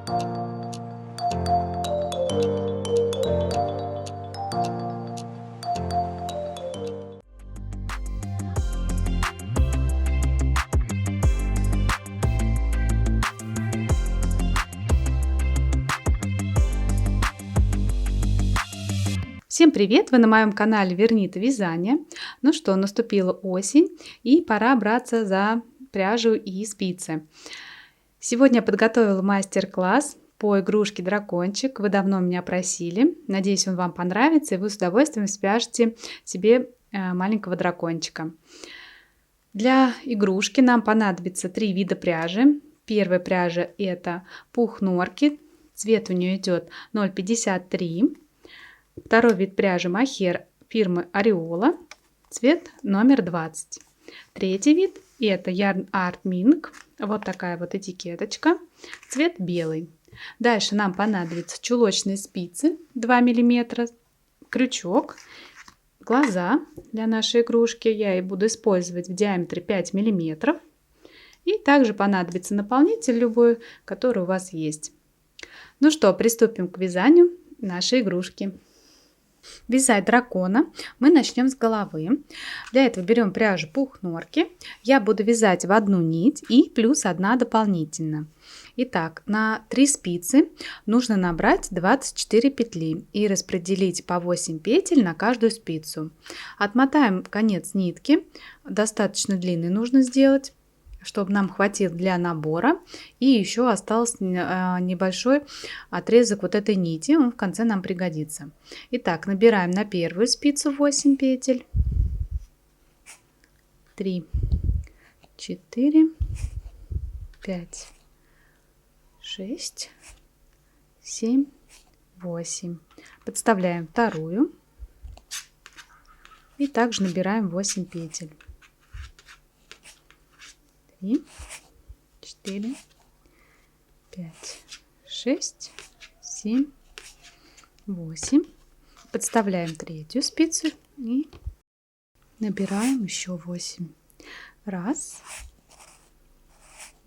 Всем привет! Вы на моем канале Вернита Вязание. Ну что, наступила осень и пора браться за пряжу и спицы. Сегодня я подготовила мастер-класс по игрушке дракончик. Вы давно меня просили. Надеюсь, он вам понравится и вы с удовольствием свяжете себе маленького дракончика. Для игрушки нам понадобится 3 вида пряжи. Первая пряжа это пух норки. Цвет у нее идет 0,53. Второй вид пряжи мохер фирмы Ореола, цвет номер 20. Третий вид это Yarn Art Mink, вот такая вот этикеточка, цвет белый. Дальше нам понадобятся чулочные спицы 2 мм, крючок, глаза для нашей игрушки, я и буду использовать в диаметре 5 мм. И также понадобится наполнитель любой, который у вас есть. Ну что, приступим к вязанию нашей игрушки. Вязать дракона мы начнем с головы. Для этого берем пряжу пух норки. Я буду вязать в одну нить и плюс 1 дополнительно. Итак, на 3 спицы нужно набрать 24 петли и распределить по 8 петель на каждую спицу. Отмотаем конец нитки, достаточно длинный нужно сделать, чтобы нам хватило для набора, и еще остался небольшой отрезок вот этой нити, он в конце нам пригодится. Итак, набираем на первую спицу 8 петель, 3, 4, 5, 6, 7, 8. Подставляем вторую и также набираем 8 петель. 3, 4, 5, 6, 7, 8. Подставляем третью спицу и набираем еще 8. 1,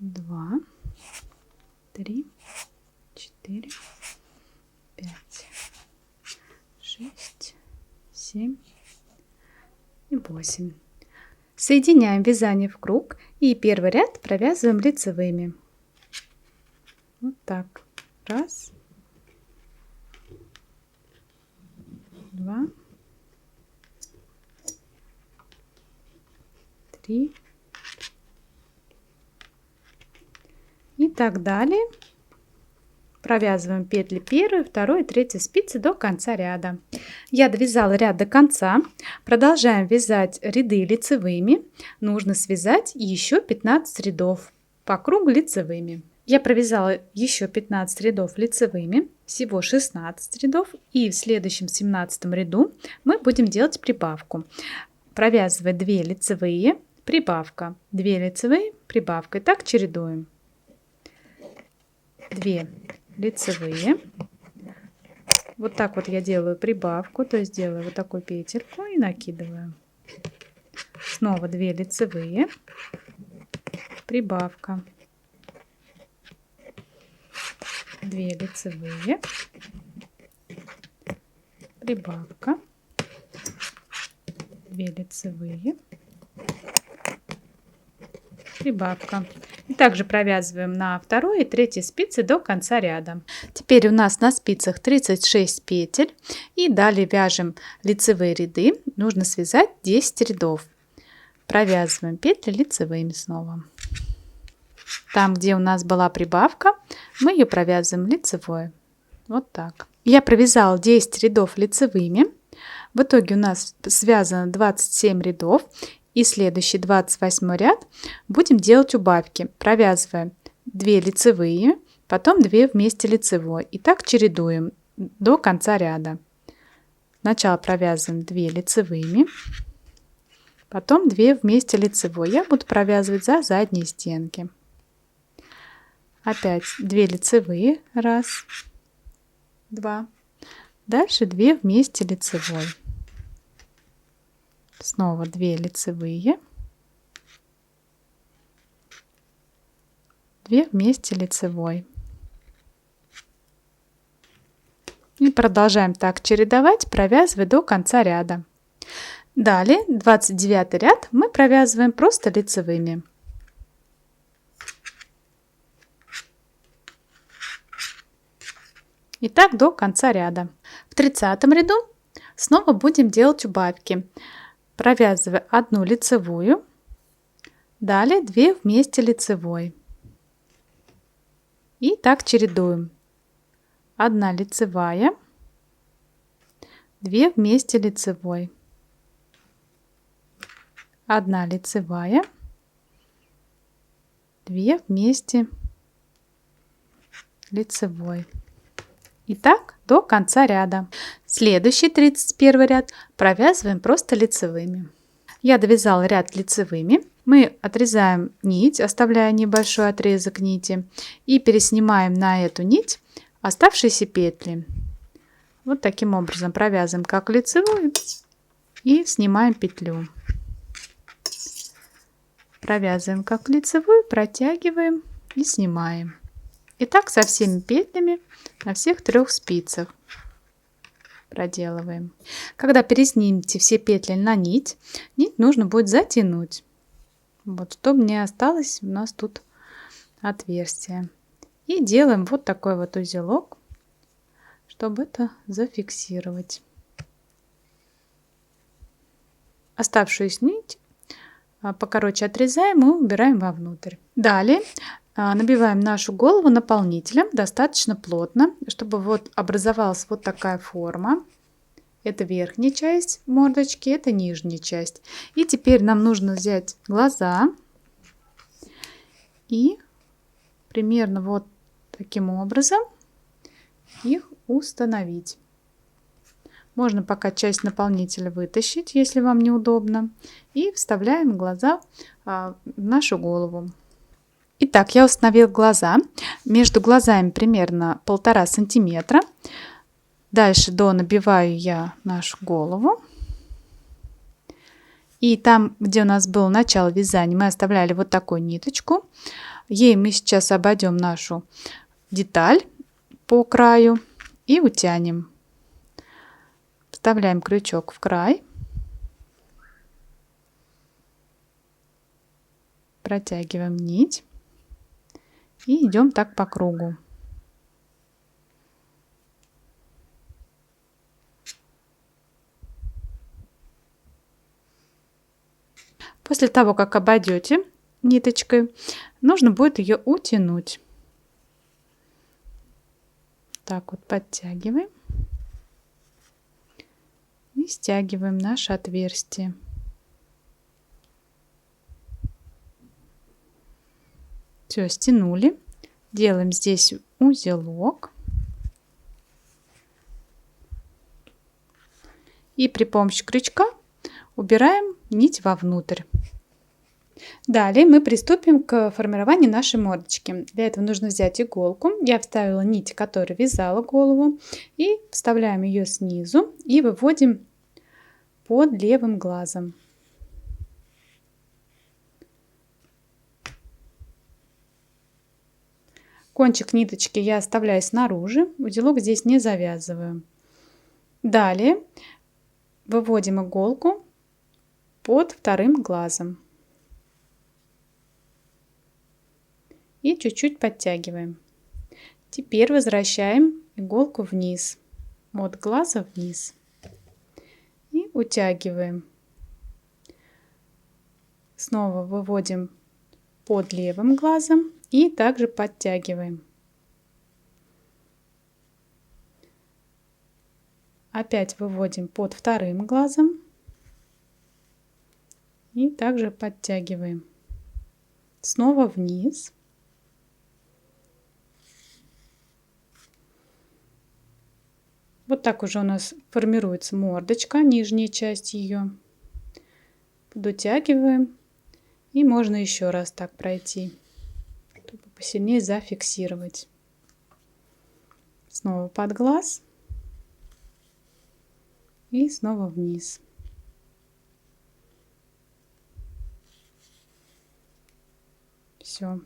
2, 3, 4, 5, 6, 7 и 8. Соединяем вязание в круг и первый ряд провязываем лицевыми. Вот так. 1, 2, 3 и так далее. Провязываем петли 1, 2, 3 спицы до конца ряда. Я довязала ряд до конца. Продолжаем вязать ряды лицевыми. Нужно связать еще 15 рядов по кругу лицевыми. Я провязала еще 15 рядов лицевыми, всего 16 рядов. И в следующем 17 ряду мы будем делать прибавку. Провязывать 2 лицевые, прибавка, 2 лицевые, прибавка. И так чередуем. 2 лицевые, вот так вот я делаю прибавку, то есть делаю вот такую петельку и накидываю, снова 2 лицевые, прибавка, 2 лицевые, прибавка, 2 лицевые, прибавка. И также провязываем на 2 и 3 спицы до конца ряда. Теперь у нас на спицах 36 петель. И далее вяжем лицевые ряды. Нужно связать 10 рядов. Провязываем петли лицевыми снова. Там, где у нас была прибавка, мы ее провязываем лицевой. Вот так. Я провязала 10 рядов лицевыми. В итоге у нас связано 27 рядов. И следующий 28 ряд будем делать убавки. Провязываем 2 лицевые, потом 2 вместе лицевой. И так чередуем до конца ряда. Сначала провязываем 2 лицевыми, потом 2 вместе лицевой. Я буду провязывать за задние стенки. Опять 2 лицевые, 1, 2. Дальше 2 вместе лицевой. Снова 2 лицевые, 2 вместе лицевой. И продолжаем так чередовать, провязывая до конца ряда. Далее 29 ряд мы провязываем просто лицевыми. И так до конца ряда. В 30 ряду снова будем делать убавки, провязывая одну лицевую, далее 2 вместе лицевой. И так чередуем. 1 лицевая, 2 вместе лицевой, 1 лицевая, 2 вместе лицевой. И так до конца ряда. Следующий 31 ряд провязываем просто лицевыми. Я довязала ряд лицевыми. Мы отрезаем нить, оставляя небольшой отрезок нити, и переснимаем на эту нить оставшиеся петли. Вот таким образом провязываем как лицевую и снимаем петлю. Провязываем как лицевую, протягиваем и снимаем. И так со всеми петлями на всех 3 спицах проделываем. Когда переснимете все петли на нить, нить нужно будет затянуть, вот, чтобы не осталось у нас тут отверстие. И делаем вот такой вот узелок, чтобы это зафиксировать. Оставшуюся нить покороче отрезаем и убираем вовнутрь. Далее набиваем нашу голову наполнителем достаточно плотно, чтобы вот образовалась вот такая форма. Это верхняя часть мордочки, это нижняя часть. И теперь нам нужно взять глаза и примерно вот таким образом их установить. Можно пока часть наполнителя вытащить, если вам неудобно, и вставляем глаза в нашу голову. Итак, я установила глаза. Между глазами примерно 1,5 сантиметра. Дальше набиваю я нашу голову. И там, где у нас было начало вязания, мы оставляли вот такую ниточку. Ей мы сейчас обойдем нашу деталь по краю и утянем. Вставляем крючок в край. Протягиваем нить. И идем так по кругу. После того, как обойдете ниточкой, нужно будет ее утянуть. Так вот подтягиваем. И стягиваем наше отверстие. Все, стянули. Делаем здесь узелок. И при помощи крючка убираем нить вовнутрь. Далее мы приступим к формированию нашей мордочки. Для этого нужно взять иголку. Я вставила нить, которая вязала голову. И вставляем ее снизу и выводим под левым глазом. Кончик ниточки я оставляю снаружи, узелок здесь не завязываю. Далее выводим иголку под вторым глазом. И чуть-чуть подтягиваем. Теперь возвращаем иголку вниз, от глаза вниз. И утягиваем. Снова выводим под левым глазом. И также подтягиваем. Опять выводим под вторым глазом. И также подтягиваем. Снова вниз. Вот так уже у нас формируется мордочка, нижняя часть ее. Дотягиваем. И можно еще раз так пройти, чтобы посильнее зафиксировать. Снова под глаз. И снова вниз. Все.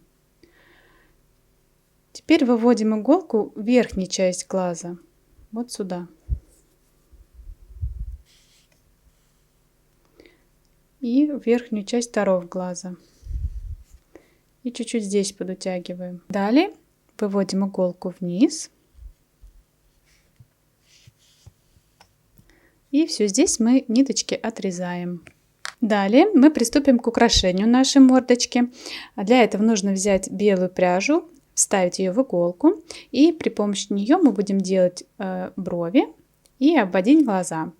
Теперь выводим иголку в верхнюю часть глаза. вот сюда. И в верхнюю часть второго глаза. И чуть-чуть здесь подутягиваем. Далее выводим иголку вниз. И все, здесь мы ниточки отрезаем. Далее мы приступим к украшению нашей мордочки. Для этого нужно взять белую пряжу, вставить ее в иголку. И при помощи нее мы будем делать брови и обводить глаза.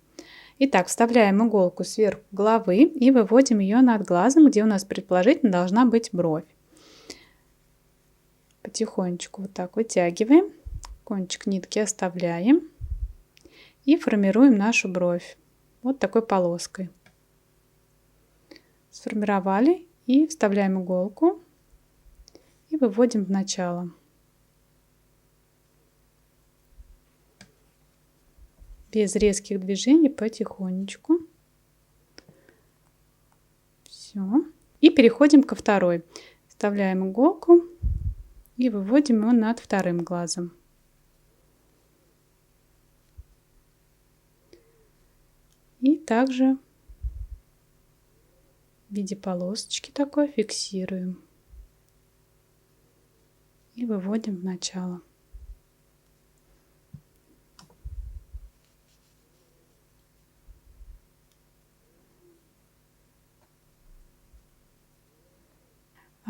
Итак, вставляем иголку сверху головы и выводим ее над глазом, где у нас предположительно должна быть бровь. Потихонечку вот так вытягиваем, кончик нитки оставляем и формируем нашу бровь вот такой полоской. Сформировали и вставляем иголку и выводим в начало. Без резких движений, потихонечку. Все. И переходим ко второй. Вставляем иголку и выводим его над вторым глазом. И также в виде полосочки такой фиксируем. И выводим в начало.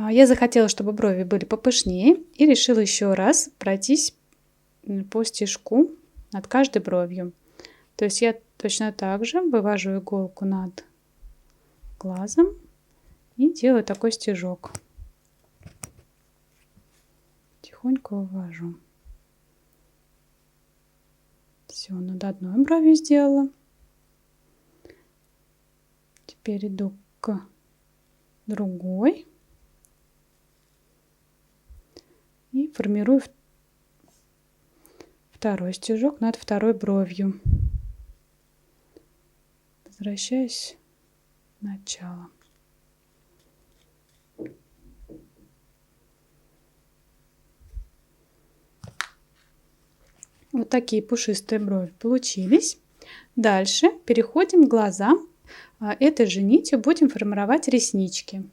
Я захотела, чтобы брови были попышнее, и решила еще раз пройтись по стежку над каждой бровью. То есть я точно так же вывожу иголку над глазом и делаю такой стежок. Тихонько вывожу. Все, над одной бровью сделала. Теперь иду к другой. И формирую второй стежок над второй бровью. Возвращаюсь в начало. Вот такие пушистые брови получились. Дальше переходим к глазам. Этой же нитью будем формировать реснички.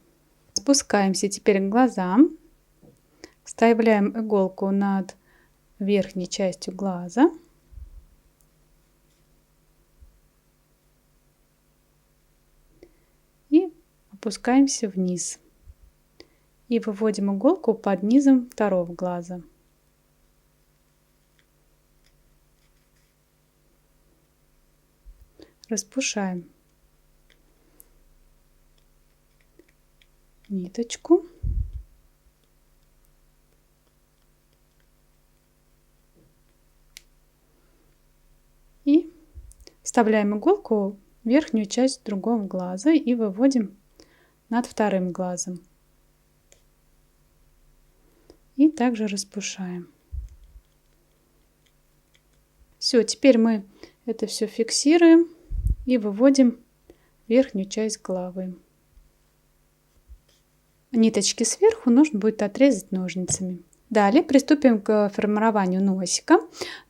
Спускаемся теперь к глазам. Вставляем иголку над верхней частью глаза. И опускаемся вниз. И выводим иголку под низом второго глаза. Распушаем ниточку. И вставляем иголку в верхнюю часть другого глаза и выводим над вторым глазом. И также распушаем. Все, теперь мы это все фиксируем и выводим верхнюю часть головы. Ниточки сверху нужно будет отрезать ножницами. Далее приступим к формированию носика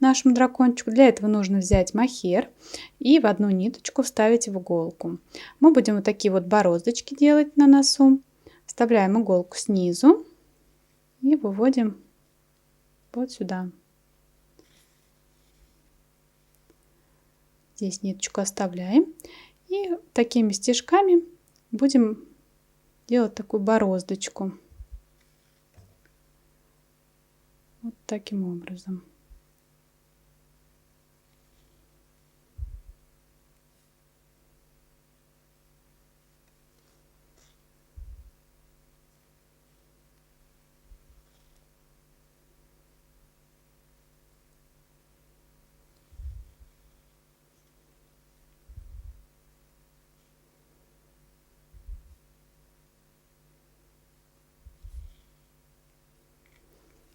нашему дракончику. Для этого нужно взять мохер и в одну ниточку вставить в иголку. Мы будем вот такие вот бороздочки делать на носу. Вставляем иголку снизу и выводим вот сюда. Здесь ниточку оставляем и такими стежками будем делать такую бороздочку. Вот таким образом.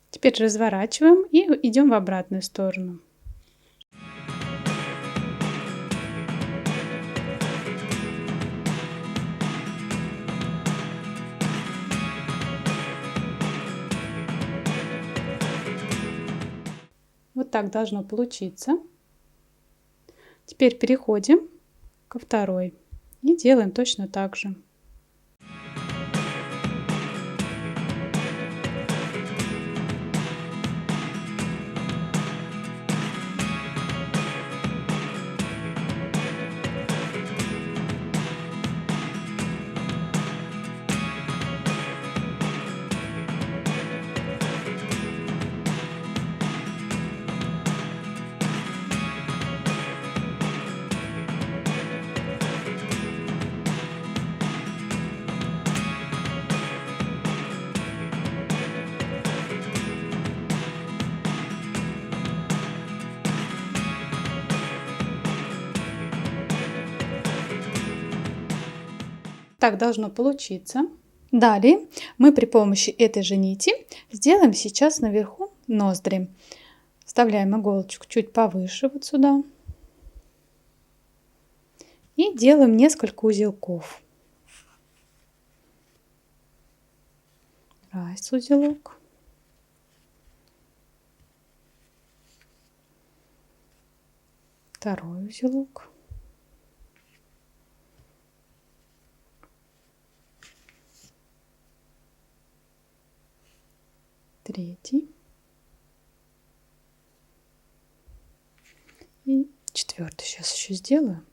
Теперь разворачиваем и идем в обратную сторону. Вот так должно получиться. Теперь переходим ко второй и делаем точно так же. Так должно получиться. Далее мы при помощи этой же нити сделаем сейчас наверху ноздри. Вставляем иголочку чуть повыше вот сюда. И делаем несколько узелков. Раз узелок. Второй узелок. Третий. И четвертый сейчас еще сделаю.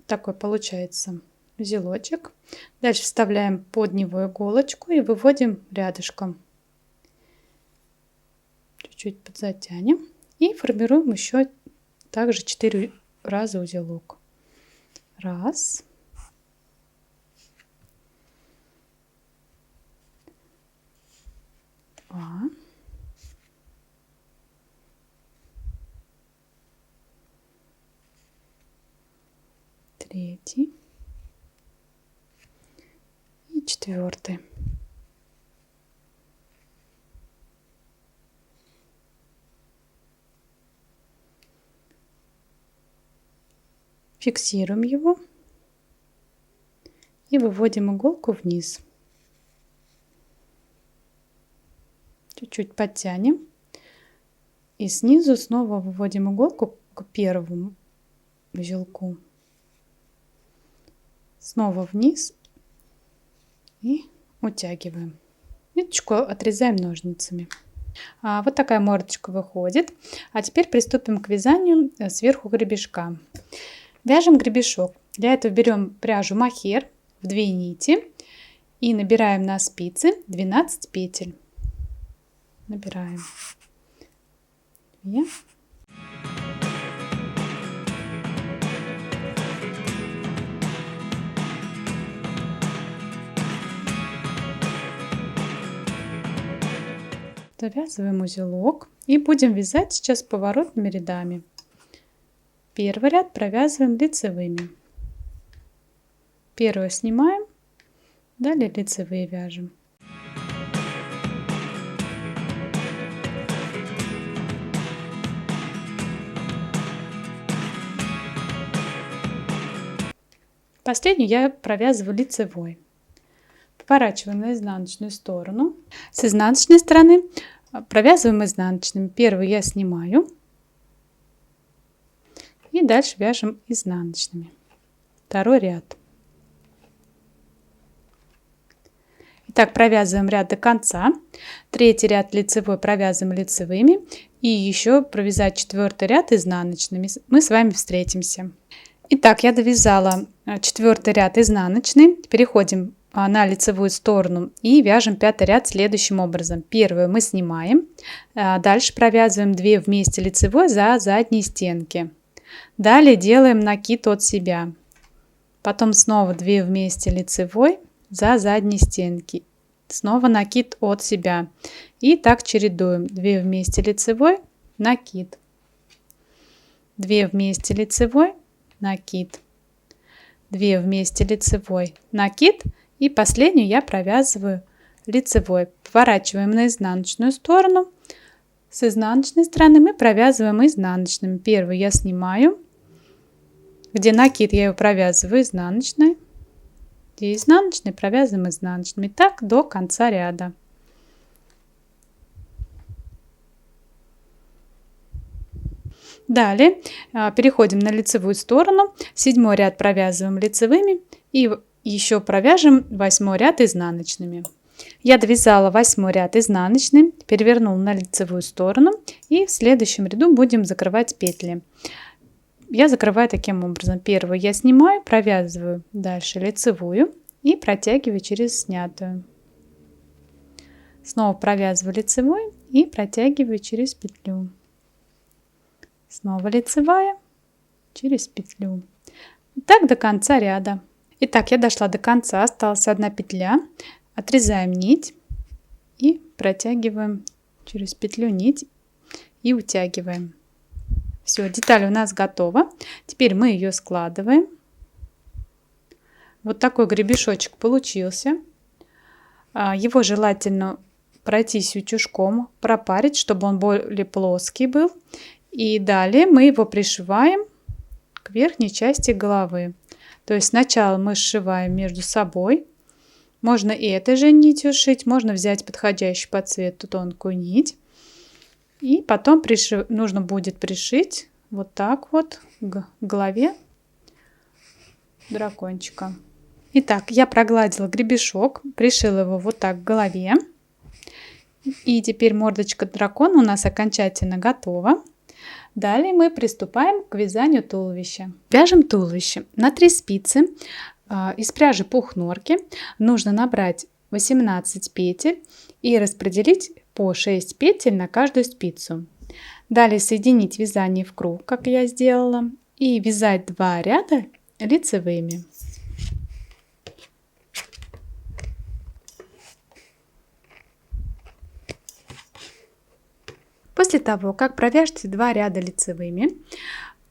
Такой получается узелочек. Дальше вставляем под него иголочку и выводим рядышком. Чуть-чуть подзатянем. И формируем еще также 4 раза узелок. Раз. Два. Третий. И четвертый. Фиксируем его и выводим иголку вниз. Чуть-чуть подтянем и снизу снова выводим иголку к первому узелку. Снова вниз и утягиваем. Ниточку отрезаем ножницами. Вот такая мордочка выходит. А теперь приступим к вязанию сверху гребешка. Вяжем гребешок. Для этого берем пряжу мохер в 2 нити и набираем на спицы 12 петель. Набираем 2. Завязываем узелок и будем вязать сейчас поворотными рядами. Первый ряд провязываем лицевыми. Первую снимаем, далее лицевые вяжем. Последнюю я провязываю лицевой. Поворачиваем на изнаночную сторону. С изнаночной стороны провязываем изнаночными. Первый я снимаю. И дальше вяжем изнаночными. Второй ряд. Итак, провязываем ряд до конца. Третий ряд лицевой провязываем лицевыми. И еще провязать 4-й ряд изнаночными. Мы с вами встретимся. Итак, я довязала 4-й ряд изнаночный. Переходим на лицевую сторону и вяжем 5-й ряд следующим образом. Первую мы снимаем. Дальше провязываем 2 вместе лицевой за задние стенки. Далее делаем накид от себя. Потом снова 2 вместе лицевой за задние стенки. Снова накид от себя. И так чередуем. 2 вместе лицевой, накид. 2 вместе лицевой, накид. 2 вместе лицевой, накид. И последнюю я провязываю лицевой. Поворачиваем на изнаночную сторону. С изнаночной стороны мы провязываем изнаночными. Первый я снимаю. Где накид, я его провязываю изнаночной. Где изнаночной, провязываем изнаночными. Так до конца ряда. Далее переходим на лицевую сторону, 7 ряд провязываем лицевыми и еще провяжем 8 ряд изнаночными. Я довязала 8 ряд изнаночным, перевернула на лицевую сторону и в следующем ряду будем закрывать петли. Я закрываю таким образом. Первую я снимаю, провязываю дальше лицевую и протягиваю через снятую. Снова провязываю лицевую и протягиваю через петлю. Снова лицевая через петлю. Так до конца ряда. Итак, я дошла до конца, осталась одна петля. Отрезаем нить и протягиваем через петлю нить и утягиваем. Все, деталь у нас готова. Теперь мы ее складываем. Вот такой гребешочек получился. Его желательно пройтись утюжком, пропарить, чтобы он более плоский был. И далее мы его пришиваем к верхней части головы. То есть сначала мы сшиваем между собой. Можно и этой же нитью сшить, можно взять подходящую по цвету тонкую нить. И потом нужно будет пришить вот так вот к голове дракончика. Итак, я прогладила гребешок, пришила его вот так к голове. И теперь мордочка дракона у нас окончательно готова. Далее мы приступаем к вязанию туловища. Вяжем туловище. На 3 спицы из пряжи пух норки нужно набрать 18 петель и распределить по 6 петель на каждую спицу. Далее соединить вязание в круг, как я сделала, и вязать 2 ряда лицевыми. После того, как провяжете 2 ряда лицевыми,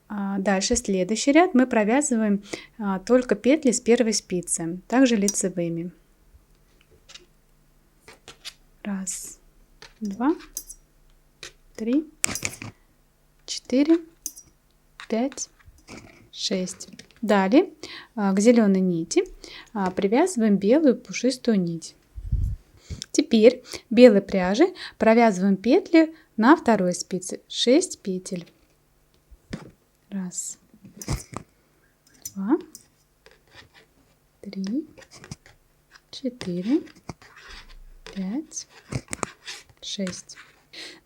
дальше следующий ряд мы провязываем только петли с первой спицы, также лицевыми. 1, 2, 3, 4, 5, 6. Далее к зеленой нити привязываем белую пушистую нить. Теперь белой пряжей провязываем петли на второй спице, 6 петель. 1, 2, 3, 4, 5, 6.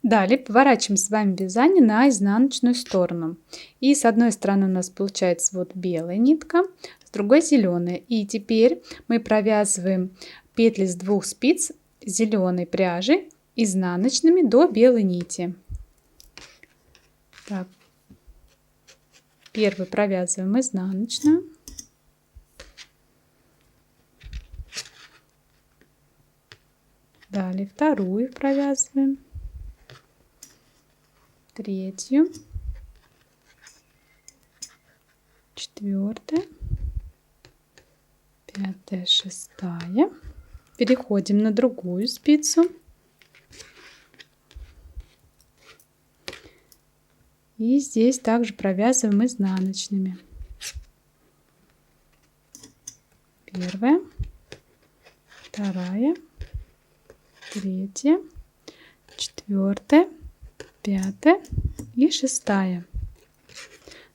Далее поворачиваем с вами вязание на изнаночную сторону. И с одной стороны у нас получается вот белая нитка, с другой зеленая. И теперь мы провязываем петли с 2 спиц зеленой пряжи изнаночными до белой нити. Так. Первый провязываем изнаночную. Далее вторую провязываем. Третью. 4, 5, 6. Переходим на другую спицу. И здесь также провязываем изнаночными. 1, 2, 3, 4, 5 и 6.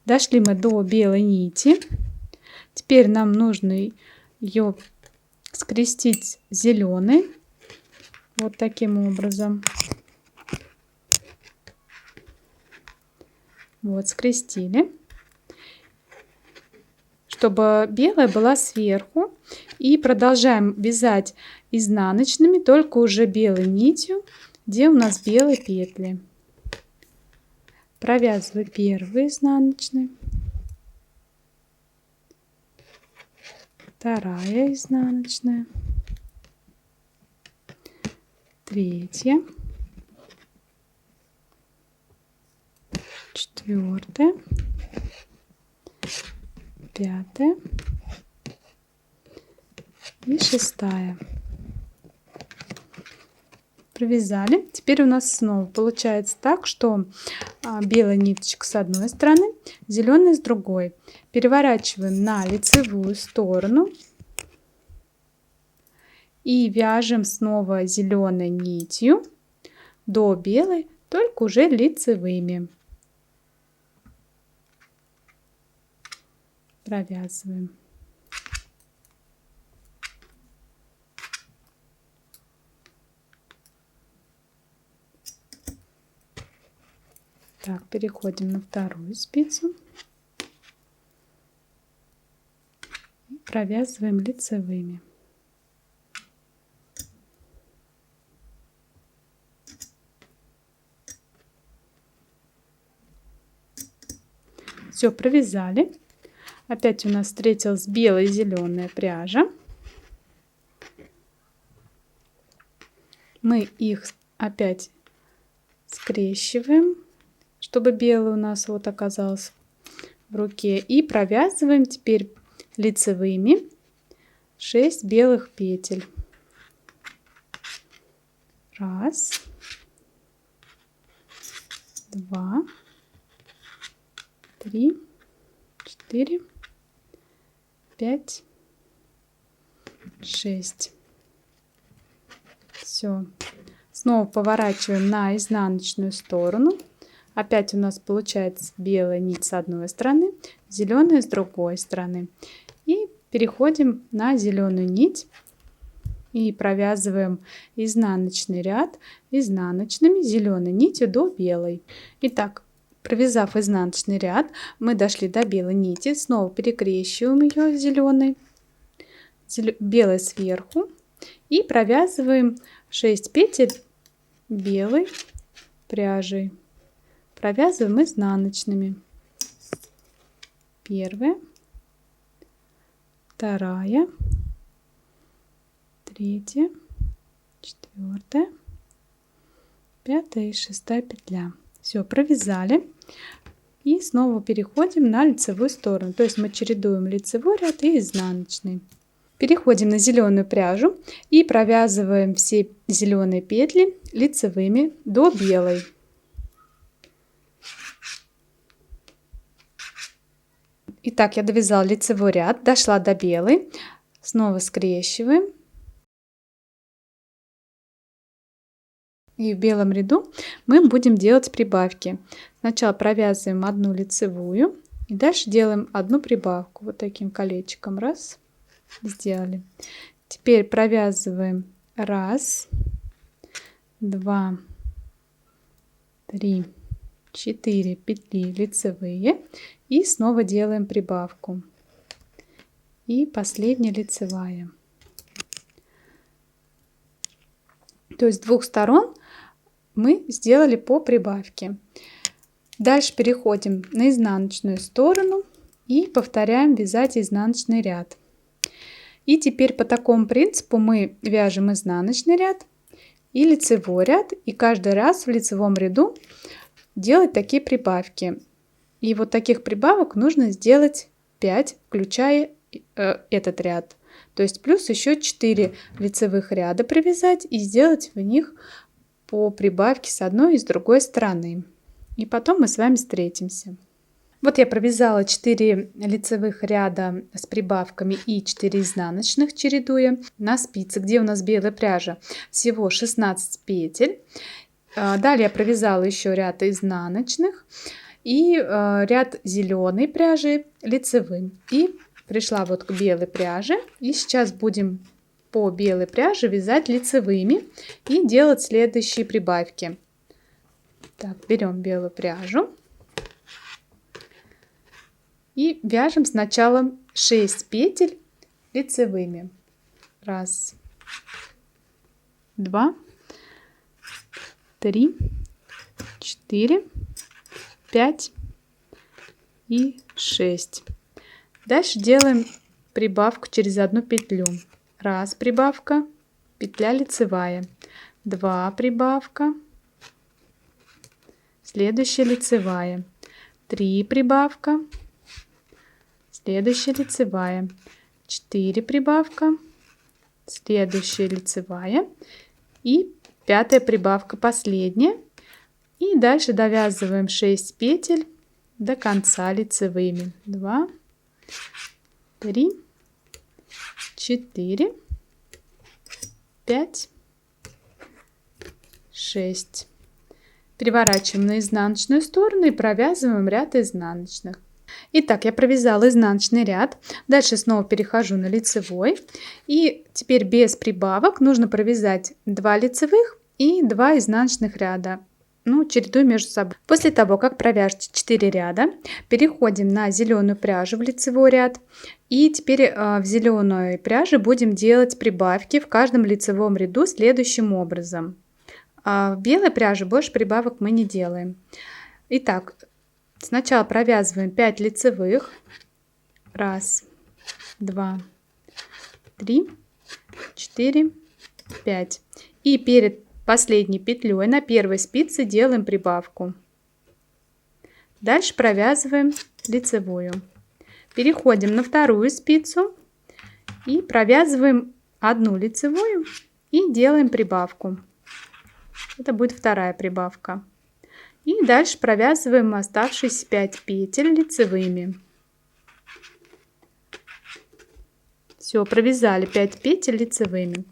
Дошли мы до белой нити. Теперь нам нужно ее скрестить зеленой вот таким образом. Вот, скрестили, чтобы белая была сверху. И продолжаем вязать изнаночными, только уже белой нитью, где у нас белые петли. Провязываю первый изнаночный, вторая изнаночная, третья, 4, 5 и 6. Провязали. Теперь у нас снова получается так, что белая ниточка с одной стороны, зеленая с другой. Переворачиваем на лицевую сторону и вяжем снова зеленой нитью до белой, только уже лицевыми. провязываем. Так, переходим на вторую спицу. И провязываем лицевыми. Все, провязали. Опять у нас встретилась белая и зеленая пряжа. Мы их опять скрещиваем, чтобы белый у нас вот оказался в руке. И провязываем теперь лицевыми 6 белых петель. 1, 2, 3, 4, 5, 6. Все. Снова поворачиваем на изнаночную сторону. Опять у нас получается белая нить с одной стороны, зеленая с другой стороны. И переходим на зеленую нить и провязываем изнаночный ряд изнаночными зеленой нитью до белой. Итак, провязав изнаночный ряд, мы дошли до белой нити, снова перекрещиваем ее зеленой, белой сверху и провязываем 6 петель белой пряжей. Провязываем изнаночными. Первая, вторая, третья, четвертая, пятая и шестая петля. Все, провязали. И снова переходим на лицевую сторону. То есть мы чередуем лицевой ряд и изнаночный. Переходим на зеленую пряжу и провязываем все зеленые петли лицевыми до белой. Итак, я довязала лицевой ряд, дошла до белой. Снова скрещиваем. И в белом ряду мы будем делать прибавки. Сначала провязываем одну лицевую и дальше делаем одну прибавку. Вот таким колечком. Раз. Сделали. Теперь провязываем 1, 2, 3, 4 петли лицевые и снова делаем прибавку. И последняя лицевая. То есть с двух сторон мы сделали по прибавке. Дальше переходим на изнаночную сторону и повторяем вязать изнаночный ряд. И теперь по такому принципу мы вяжем изнаночный ряд и лицевой ряд. И каждый раз в лицевом ряду делать такие прибавки. И вот таких прибавок нужно сделать 5, включая этот ряд. То есть плюс еще 4 лицевых ряда провязать и сделать в них по прибавке с одной и с другой стороны. И потом мы с вами встретимся. Вот я провязала 4 лицевых ряда с прибавками и 4 изнаночных, чередуя на спице, где у нас белая пряжа, всего 16 петель. Далее я провязала еще ряд изнаночных и ряд зеленой пряжи лицевым. И пришла вот к белой пряже. И сейчас будем по белой пряже вязать лицевыми и делать следующие прибавки. Так, берем белую пряжу. И вяжем сначала 6 петель лицевыми. 1, 2, 3, 4, 5 и 6. Дальше делаем прибавку через одну петлю. 1 прибавка, петля лицевая. 2 прибавка, следующая лицевая. 3 прибавка, следующая лицевая. 4 прибавка, следующая лицевая. И 5-я прибавка, последняя. И дальше довязываем 6 петель до конца лицевыми. 2, 3, 4, 5, 6. Переворачиваем на изнаночную сторону и провязываем ряд изнаночных. Итак, я провязала изнаночный ряд, дальше снова перехожу на лицевой, и теперь без прибавок нужно провязать 2 лицевых и 2 изнаночных ряда, ну, чередуя между собой. После того, как провяжете 4 ряда, переходим на зеленую пряжу в лицевой ряд, и теперь в зеленой пряже будем делать прибавки в каждом лицевом ряду следующим образом. В белой пряже больше прибавок мы не делаем. Итак, сначала провязываем 5 лицевых. 1, 2, 3, 4, 5. И перед последней петлей на первой спице делаем прибавку. Дальше провязываем лицевую. Переходим на вторую спицу и провязываем 1 лицевую и делаем прибавку. Это будет вторая прибавка. И дальше провязываем оставшиеся 5 петель лицевыми. Все, провязали 5 петель лицевыми.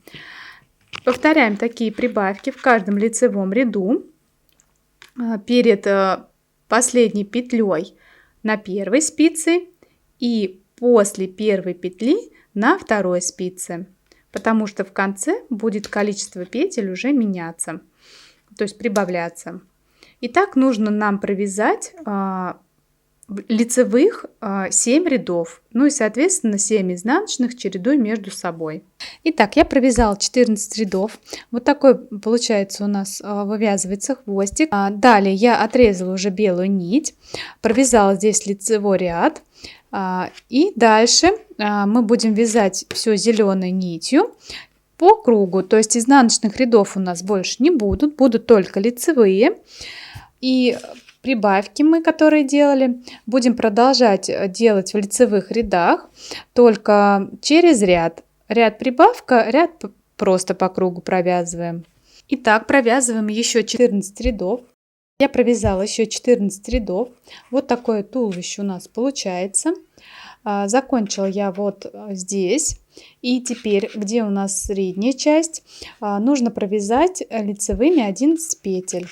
Повторяем такие прибавки в каждом лицевом ряду перед последней петлей на первой спице и после первой петли на второй спице, потому что в конце будет количество петель уже меняться, то есть прибавляться. Итак, нужно нам провязать лицевых 7 рядов, ну и соответственно 7 изнаночных, чередуя между собой. Итак, я провязала 14 рядов. Вот такой получается у нас вывязывается хвостик. Далее я отрезала уже белую нить, провязала здесь лицевой ряд, и дальше мы будем вязать все зеленой нитью по кругу, то есть изнаночных рядов у нас больше не будут, будут только лицевые. И прибавки мы, которые делали, будем продолжать делать в лицевых рядах, только через ряд. Ряд прибавка, ряд просто по кругу провязываем. Итак, провязываем еще 14 рядов. Я провязала еще 14 рядов. Вот такое туловище у нас получается. Закончила я вот здесь. И теперь, где у нас средняя часть, нужно провязать лицевыми 11 петель.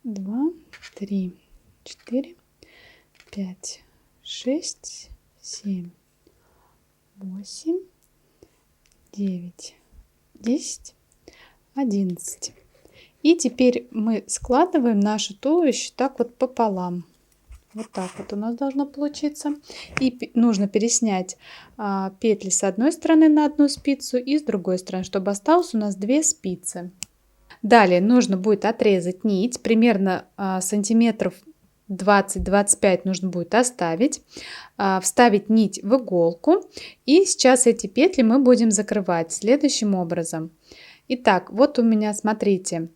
2, 3, 4, 5, 6, 7, 8, 9, 10, 11. И теперь мы складываем наше туловище так вот пополам. Вот так вот у нас должно получиться. И нужно переснять петли с одной стороны на одну спицу и с другой стороны, чтобы осталось у нас 2 спицы. Далее нужно будет отрезать нить, примерно сантиметров 20-25 нужно будет оставить, вставить нить в иголку, и сейчас эти петли мы будем закрывать следующим образом. Итак, вот у меня, смотрите,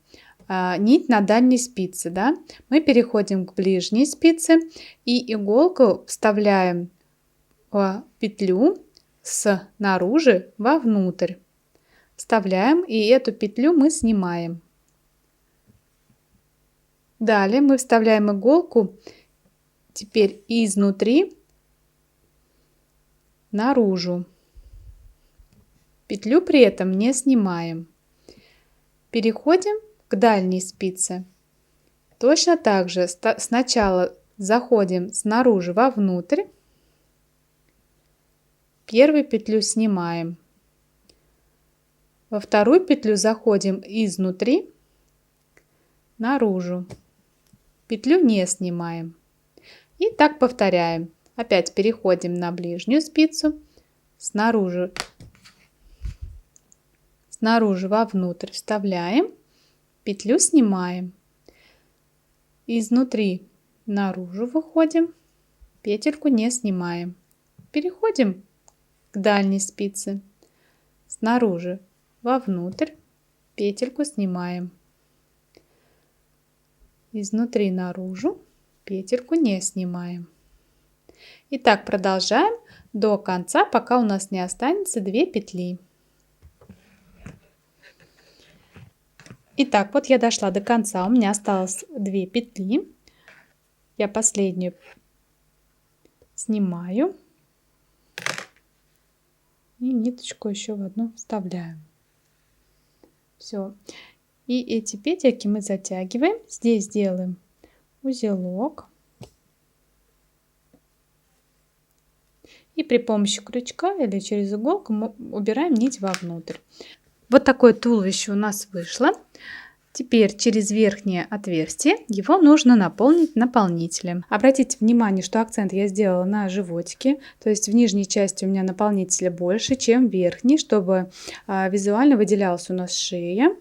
нить на дальней спице, да? Мы переходим к ближней спице и иголку вставляем в петлю снаружи вовнутрь. Вставляем, и эту петлю мы снимаем. Далее мы вставляем иголку теперь изнутри наружу. Петлю при этом не снимаем. Переходим к дальней спице. Точно так же сначала заходим снаружи вовнутрь, первую петлю снимаем. Во вторую петлю заходим изнутри наружу. Петлю не снимаем. И так повторяем. Опять переходим на ближнюю спицу, снаружи вовнутрь вставляем, петлю снимаем. Изнутри наружу выходим, петельку не снимаем. Переходим к дальней спице, снаружи вовнутрь, петельку снимаем. Изнутри наружу, петельку не снимаем. И так продолжаем до конца, пока у нас не останется 2 петли. Итак, вот я дошла до конца, у меня осталось 2 петли. Я последнюю снимаю и ниточку еще в одну вставляю. Все. И эти петельки мы затягиваем. Здесь делаем узелок. И при помощи крючка или через иголку мы убираем нить вовнутрь. Вот такое туловище у нас вышло. Теперь через верхнее отверстие его нужно наполнить наполнителем. Обратите внимание, что акцент я сделала на животике, то есть в нижней части у меня наполнителя больше, чем в верхней, чтобы визуально выделялась у нас шея,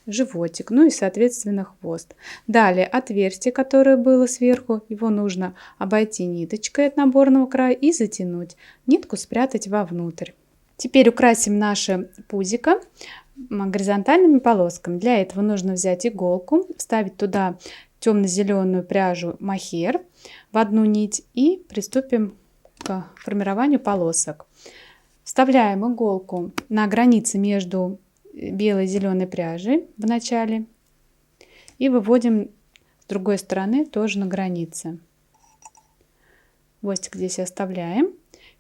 животик, ну и соответственно хвост. Далее отверстие, которое было сверху, его нужно обойти ниточкой от наборного края и затянуть, нитку спрятать вовнутрь. Теперь украсим наше пузико горизонтальными полосками. Для этого нужно взять иголку, вставить туда темно-зеленую пряжу мохер в одну нить и приступим к формированию полосок. Вставляем иголку на границе между белой и зеленой пряжей в начале и выводим с другой стороны тоже на границе. Хвостик здесь оставляем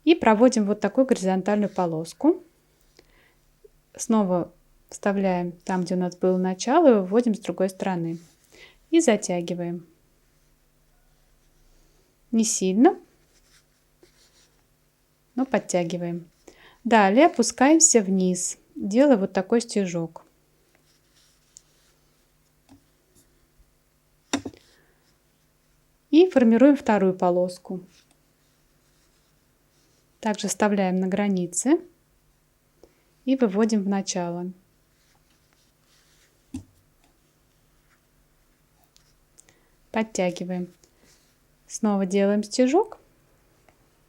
и проводим вот такую горизонтальную полоску. Снова вставляем там, где у нас было начало, и выводим с другой стороны. И затягиваем. Не сильно, но подтягиваем. Далее опускаемся вниз, делая вот такой стежок. И формируем вторую полоску. Также вставляем на границе и выводим в начало. Подтягиваем. Снова делаем стежок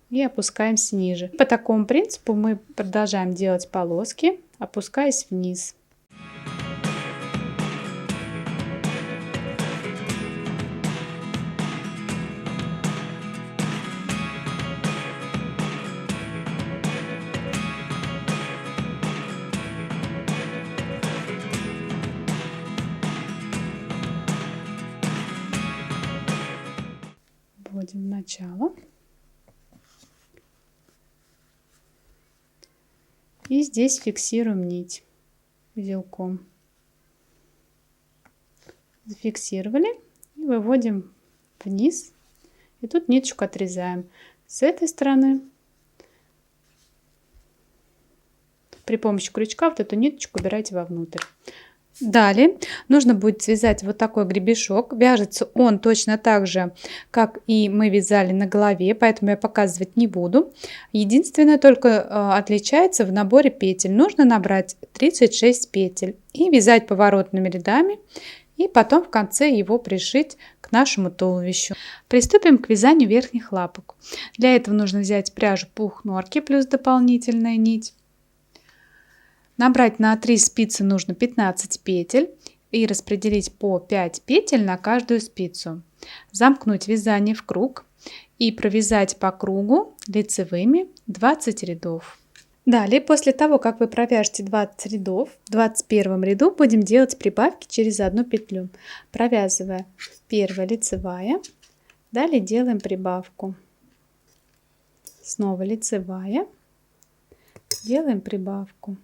и опускаемся ниже. По такому принципу мы продолжаем делать полоски, опускаясь вниз. Вводим в начало. И здесь фиксируем нить узелком. Зафиксировали и выводим вниз. И тут ниточку отрезаем. С этой стороны при помощи крючка вот эту ниточку убирайте вовнутрь. Далее нужно будет связать вот такой гребешок. Вяжется он точно так же, как и мы вязали на голове, поэтому я показывать не буду. Единственное, только отличается в наборе петель. Нужно набрать 36 петель и вязать поворотными рядами, и потом в конце его пришить к нашему туловищу. Приступим к вязанию верхних лапок. Для этого нужно взять пряжу пух норки плюс дополнительная нить. Набрать на 3 спицы нужно 15 петель и распределить по 5 петель на каждую спицу. Замкнуть вязание в круг и провязать по кругу лицевыми 20 рядов. Далее, после того, как вы провяжете 20 рядов, в 21 ряду будем делать прибавки через одну петлю, провязывая первая лицевая, далее делаем прибавку, снова лицевая, делаем прибавку.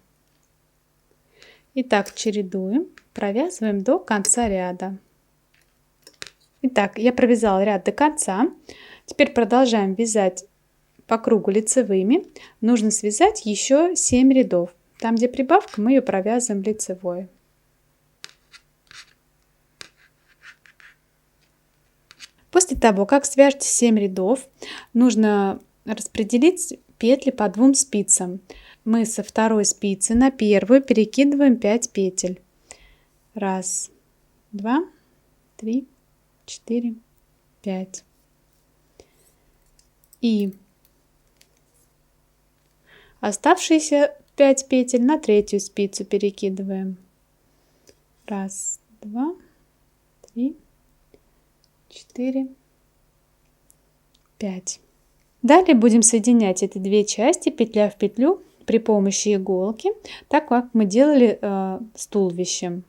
И так чередуем, провязываем до конца ряда. Итак, я провязала ряд до конца. Теперь продолжаем вязать по кругу лицевыми. Нужно связать еще 7 рядов. Там, где прибавка, мы ее провязываем лицевой. После того, как свяжете 7 рядов, нужно распределить петли по 2 спицам. Мы со второй спицы на первую перекидываем 5 петель. 1, 2, 3, 4, 5. И оставшиеся 5 петель на третью спицу перекидываем. 1, 2, 3, 4, 5. Далее будем соединять эти две части петля в петлю при помощи иголки, так как мы делали с туловищем.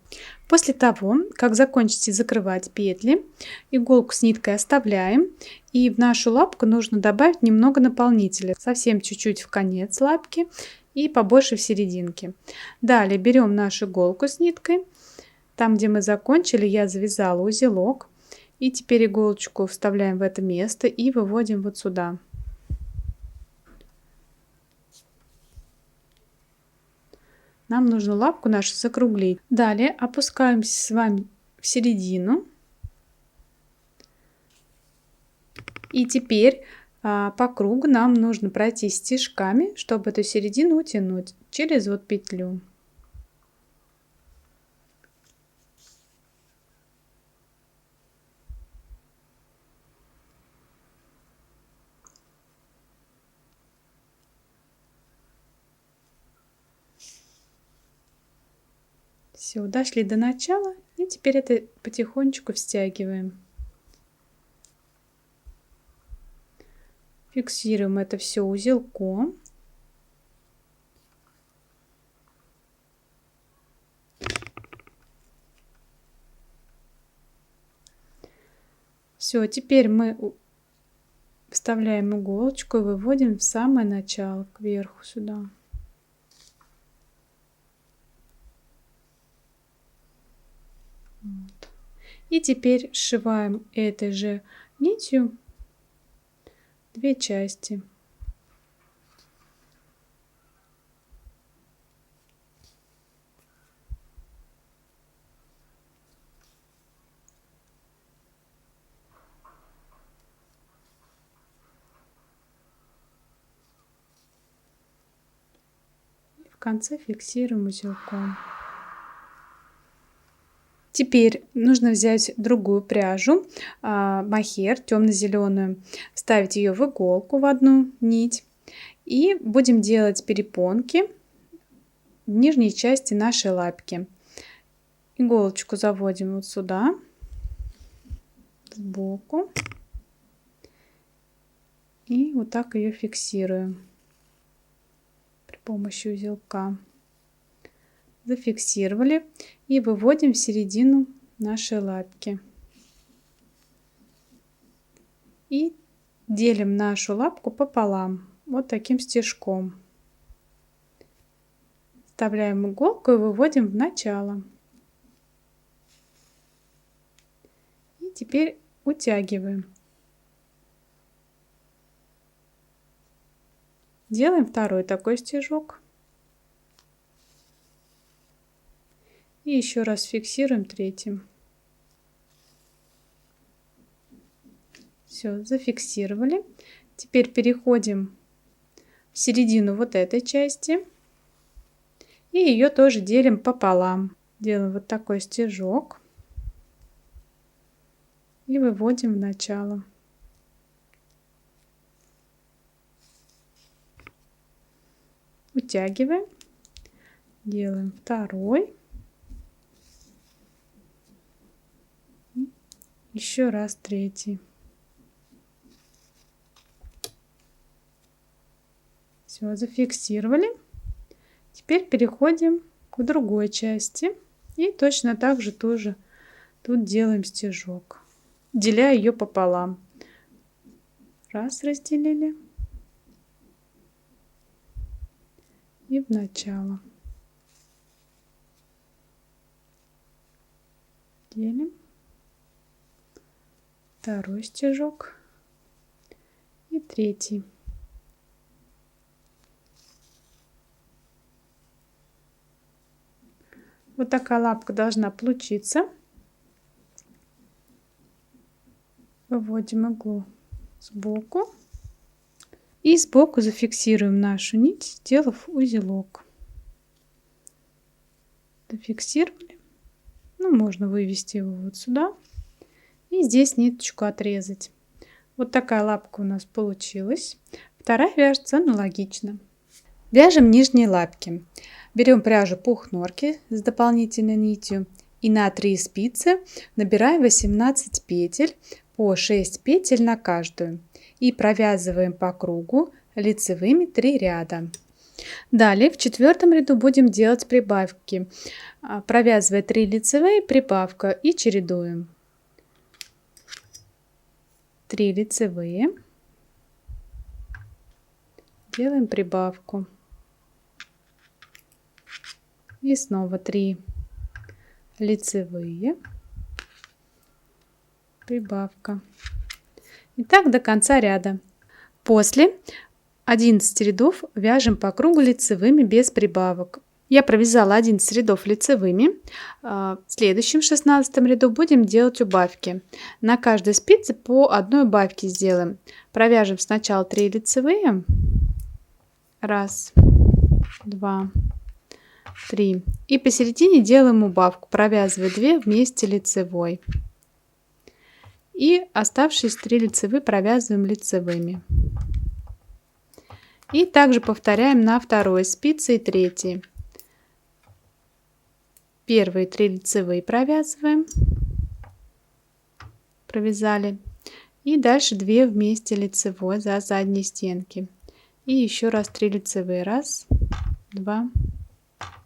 После того, как закончите закрывать петли, иголку с ниткой оставляем, и в нашу лапку нужно добавить немного наполнителя, совсем чуть-чуть в конец лапки и побольше в серединке. Далее берем нашу иголку с ниткой, Там, где мы закончили, я завязала узелок. И теперь иголочку вставляем в это место и выводим вот сюда. Нам нужно лапку нашу закруглить. Далее опускаемся с вами в середину. И теперь по кругу нам нужно пройти стежками, чтобы эту середину утянуть через вот петлю. Все, дошли до начала, и теперь это потихонечку стягиваем. Фиксируем это все узелком. Все, теперь мы вставляем иголочку и выводим в самое начало, кверху сюда. Вот. И теперь сшиваем этой же нитью две части. В конце фиксируем узелком. Теперь нужно взять другую пряжу, мохер темно-зеленую, вставить ее в иголку в одну нить и будем делать перепонки в нижней части нашей лапки. Иголочку заводим вот сюда, сбоку, и вот так ее фиксируем при помощи узелка. Зафиксировали и выводим в середину нашей лапки. И делим нашу лапку пополам, вот таким стежком. Вставляем иголку и выводим в начало. И теперь утягиваем. Делаем второй такой стежок. И еще раз фиксируем третьим. Все, зафиксировали. Теперь переходим в середину вот этой части. И ее тоже делим пополам. Делаем вот такой стежок. И выводим в начало. Утягиваем. Делаем второй. Еще раз третий. Все, зафиксировали. Теперь переходим к другой части. И точно так же тоже тут делаем стежок, деля ее пополам. Раз разделили. И в начало. Делим. Второй стежок и третий. Вот такая лапка должна получиться. Выводим иглу сбоку и сбоку зафиксируем нашу нить, сделав узелок. Зафиксировали. Ну, можно вывести его вот сюда. И здесь ниточку отрезать. Вот такая лапка у нас получилась. Вторая вяжется аналогично. Вяжем нижние лапки. Берем пряжу пух норки с дополнительной нитью и на 3 спицы набираем 18 петель по 6 петель на каждую и провязываем по кругу лицевыми 3 ряда. Далее в 4 ряду будем делать прибавки, провязывая 3 лицевые, прибавка и чередуем. 3 лицевые, делаем прибавку и снова 3 лицевые, прибавка. И так до конца ряда. После 11 рядов вяжем по кругу лицевыми без прибавок. Я провязала 11 рядов лицевыми. В следующем 16 ряду будем делать убавки. На каждой спице по одной убавке сделаем. Провяжем сначала 3 лицевые. 1, 2, 3. И посередине делаем убавку, провязывая 2 вместе лицевой. И оставшиеся 3 лицевые провязываем лицевыми. И также повторяем на второй спице и третьей. Первые 3 лицевые провязываем, провязали, и дальше 2 вместе лицевой за задние стенки, и еще раз 3 лицевые, 1, 2,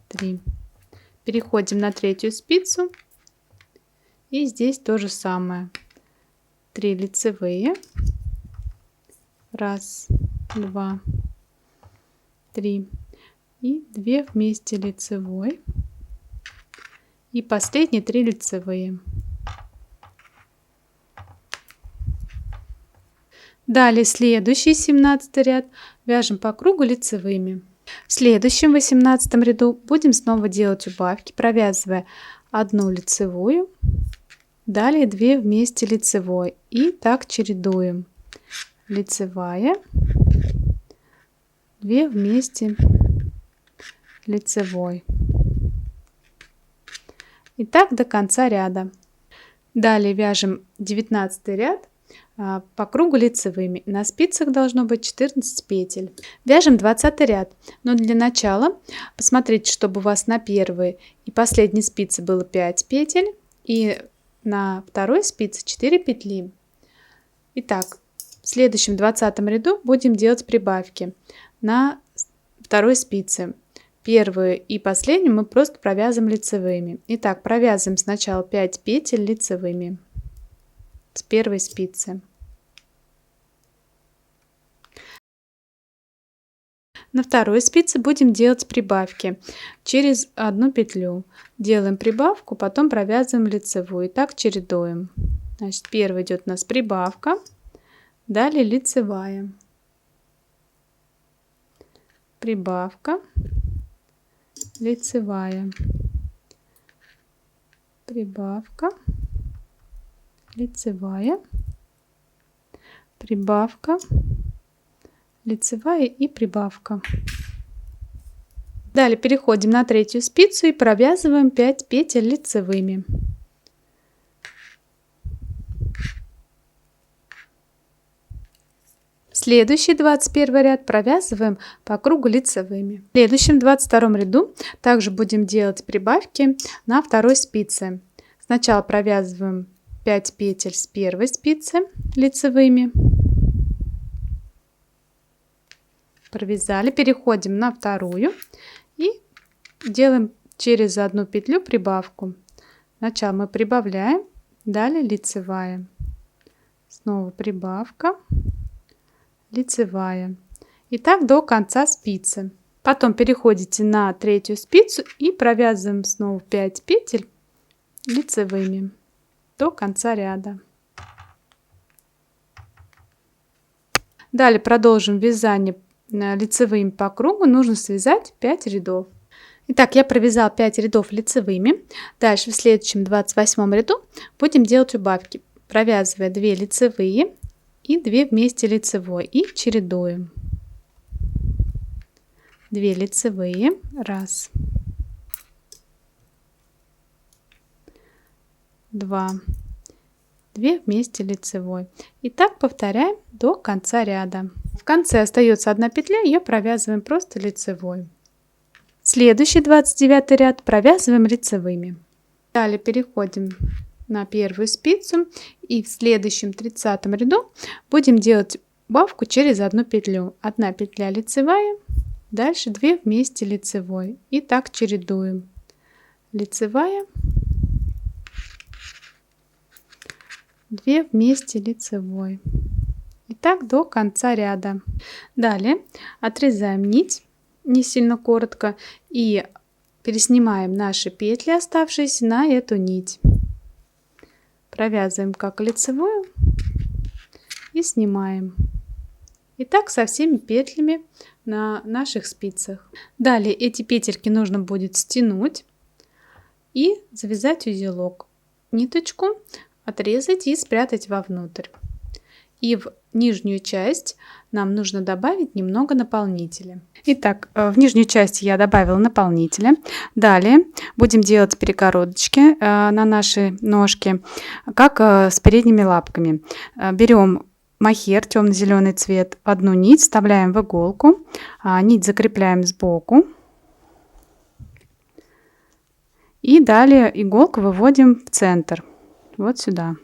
3. Переходим на третью спицу, и здесь то же самое, 3 лицевые, 1, 2, 3, и 2 вместе лицевой. И последние 3 лицевые. Далее следующий 17 ряд вяжем по кругу лицевыми. В следующем 18 ряду будем снова делать убавки, провязывая 1 лицевую, далее 2 вместе лицевой, и так чередуем. Лицевая, 2 вместе лицевой. И так до конца ряда. Далее вяжем 19 ряд по кругу лицевыми. На спицах должно быть 14 петель. Вяжем 20 ряд. Но для начала посмотрите, чтобы у вас на первой и последней спице было 5 петель. И на второй спице 4 петли. Итак, в следующем 20 ряду будем делать прибавки на второй спице. Первую и последнюю мы просто провязываем лицевыми. Итак, провязываем сначала 5 петель лицевыми с первой спицы. На второй спице будем делать прибавки через одну петлю. Делаем прибавку, потом провязываем лицевую. И так чередуем. Значит, первая идет у нас прибавка, далее лицевая, прибавка, лицевая, прибавка, лицевая, прибавка, лицевая и прибавка. Далее переходим на третью спицу и провязываем 5 петель лицевыми. Следующий 21 ряд провязываем по кругу лицевыми. В следующем 22 ряду также будем делать прибавки на второй спице. Сначала провязываем 5 петель с первой спицы лицевыми. Провязали, переходим на вторую и делаем через одну петлю прибавку. Сначала мы прибавляем, далее лицевая, снова прибавка, лицевая. И так до конца спицы. Потом переходите на третью спицу и провязываем снова 5 петель лицевыми до конца ряда. Далее продолжим вязание лицевыми по кругу. Нужно связать 5 рядов. Итак, я провязала 5 рядов лицевыми. Дальше в следующем 28 ряду будем делать убавки, провязывая 2 лицевые и 2 вместе лицевой, и чередуем. 2 лицевые, 1, 2, 2 вместе лицевой. И так повторяем до конца ряда. В конце остается одна петля, ее провязываем просто лицевой. Следующий 29 ряд провязываем лицевыми. Далее переходим на первую спицу и в следующем 30 ряду будем делать убавку через одну петлю. Одна петля лицевая, дальше 2 вместе лицевой, и так чередуем. Лицевая, 2 вместе лицевой, и так до конца ряда. Далее отрезаем нить не сильно коротко и переснимаем наши петли, оставшиеся, на эту нить. Провязываем как лицевую и снимаем. И так со всеми петлями на наших спицах. Далее эти петельки нужно будет стянуть и завязать узелок. Ниточку отрезать и спрятать вовнутрь. И в нижнюю часть нам нужно добавить немного наполнителя. Итак, в нижнюю часть я добавила наполнителя. Далее будем делать перегородочки на наши ножки, как с передними лапками. Берем мохер темно-зеленый цвет, одну нить вставляем в иголку, нить закрепляем сбоку. И далее иголку выводим в центр, вот сюда.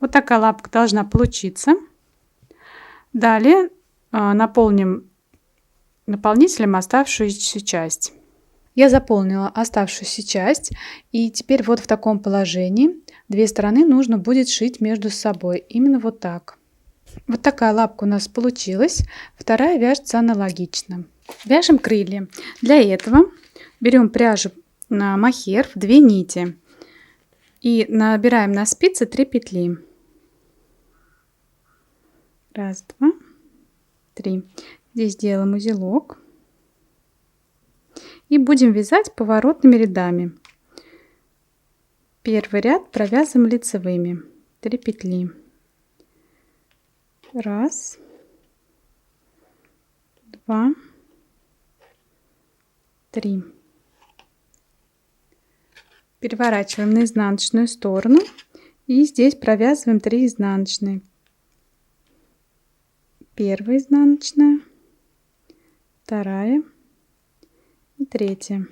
Вот такая лапка должна получиться. Далее наполним наполнителем оставшуюся часть. Я заполнила оставшуюся часть, и теперь вот в таком положении две стороны нужно будет шить между собой. Именно вот так. Вот такая лапка у нас получилась. Вторая вяжется аналогично. Вяжем крылья. Для этого берем пряжу на мохер в 2 нити и набираем на спицы 3 петли. 1, 2, 3. Здесь делаем узелок и будем вязать поворотными рядами. Первый ряд провязываем лицевыми, 3 петли. 1, 2, 3. Переворачиваем на изнаночную сторону и здесь провязываем 3 изнаночные. Первая изнаночная, вторая и третья.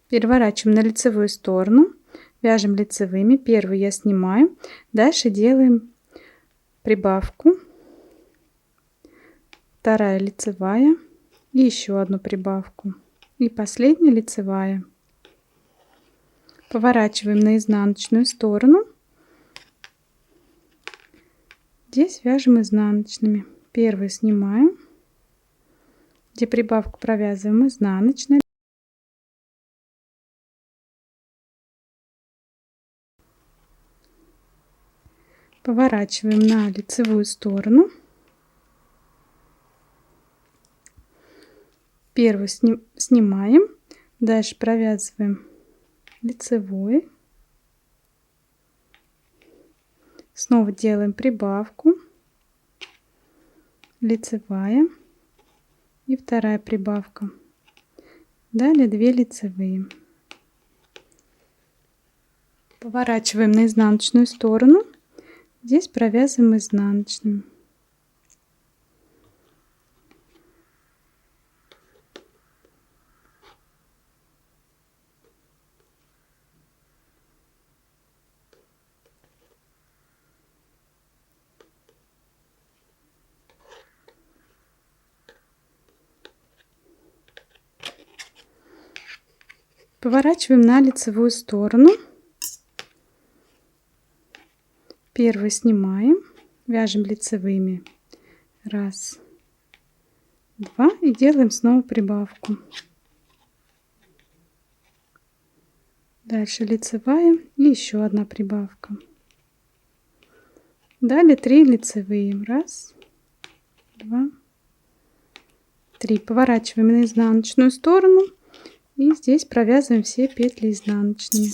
Переворачиваем на лицевую сторону, вяжем лицевыми. Первую я снимаю, дальше делаем прибавку, вторая лицевая и еще одну прибавку, и последняя лицевая. Поворачиваем на изнаночную сторону. Здесь вяжем изнаночными. Первую снимаем, где прибавку провязываем изнаночной. Поворачиваем на лицевую сторону. Первую снимаем, дальше провязываем лицевой. Снова делаем прибавку, лицевая и вторая прибавка. Далее 2 лицевые. Поворачиваем на изнаночную сторону. Здесь провязываем изнаночным. Поворачиваем на лицевую сторону. Первую снимаем, вяжем лицевыми. 1, 2 и делаем снова прибавку. Дальше лицевая и еще одна прибавка. Далее 3 лицевые. 1, 2, 3. Поворачиваем на изнаночную сторону и здесь провязываем все петли изнаночными.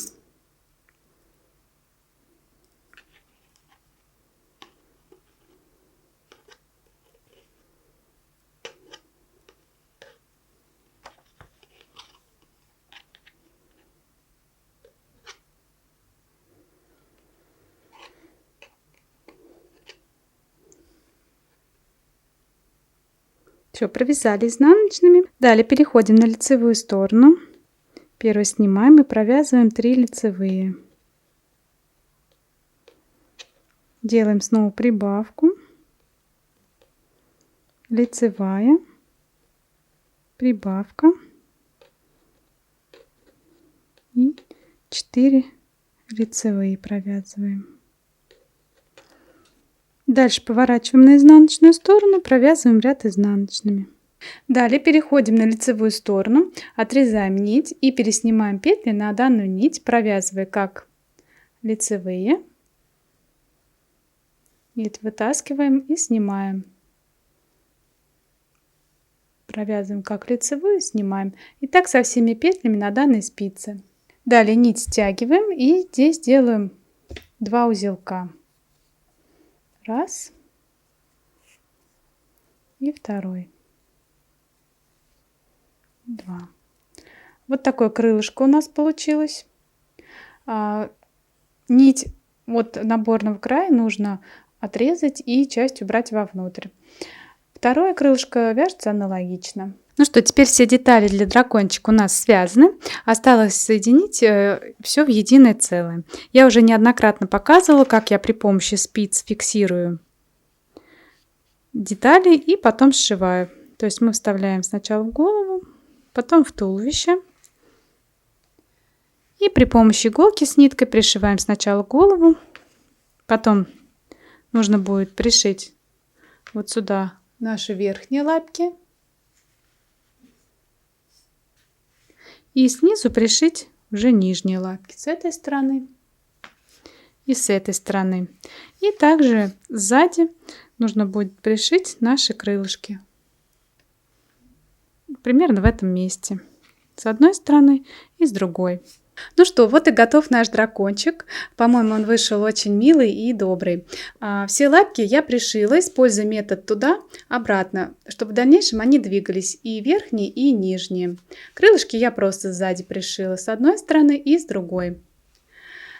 Все, провязали изнаночными. Далее переходим на лицевую сторону. Первый снимаем и провязываем 3 лицевые. Делаем снова прибавку. Лицевая, прибавка и 4 лицевые провязываем. Дальше поворачиваем на изнаночную сторону, провязываем ряд изнаночными. Далее переходим на лицевую сторону, отрезаем нить и переснимаем петли на данную нить, провязывая как лицевые. Нить вытаскиваем и снимаем. Провязываем как лицевую, снимаем. И так со всеми петлями на данной спице. Далее нить стягиваем и здесь делаем 2 узелка. Раз и второй. 2. Вот такое крылышко у нас получилось. Нить от наборного края нужно отрезать и часть убрать вовнутрь. Второе крылышко вяжется аналогично. Ну что, теперь все детали для дракончика у нас связаны. Осталось соединить все в единое целое. Я уже неоднократно показывала, как я при помощи спиц фиксирую детали и потом сшиваю. То есть мы вставляем сначала в голову, потом в туловище. И при помощи иголки с ниткой пришиваем сначала голову, потом нужно будет пришить вот сюда наши верхние лапки. И снизу пришить уже нижние лапки с этой стороны и с этой стороны. И также сзади нужно будет пришить наши крылышки. Примерно в этом месте. С одной стороны и с другой. Ну что, вот и готов наш дракончик. По-моему, он вышел очень милый и добрый. Все лапки я пришила, используя метод туда-обратно, чтобы в дальнейшем они двигались и верхние, и нижние. Крылышки я просто сзади пришила с одной стороны и с другой.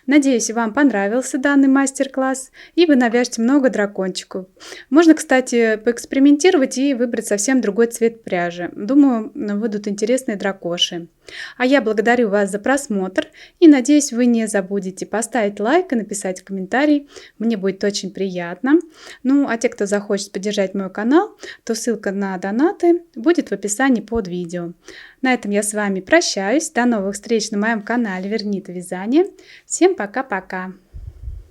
Надеюсь, вам понравился данный мастер-класс и вы навяжете много дракончиков. Можно, кстати, поэкспериментировать и выбрать совсем другой цвет пряжи. Думаю, выйдут интересные дракоши. А я благодарю вас за просмотр и надеюсь, вы не забудете поставить лайк и написать комментарий. Мне будет очень приятно. Ну, а те, кто захочет поддержать мой канал, то ссылка на донаты будет в описании под видео. На этом я с вами прощаюсь. До новых встреч на моем канале Вернита Вязание. Всем пока-пока!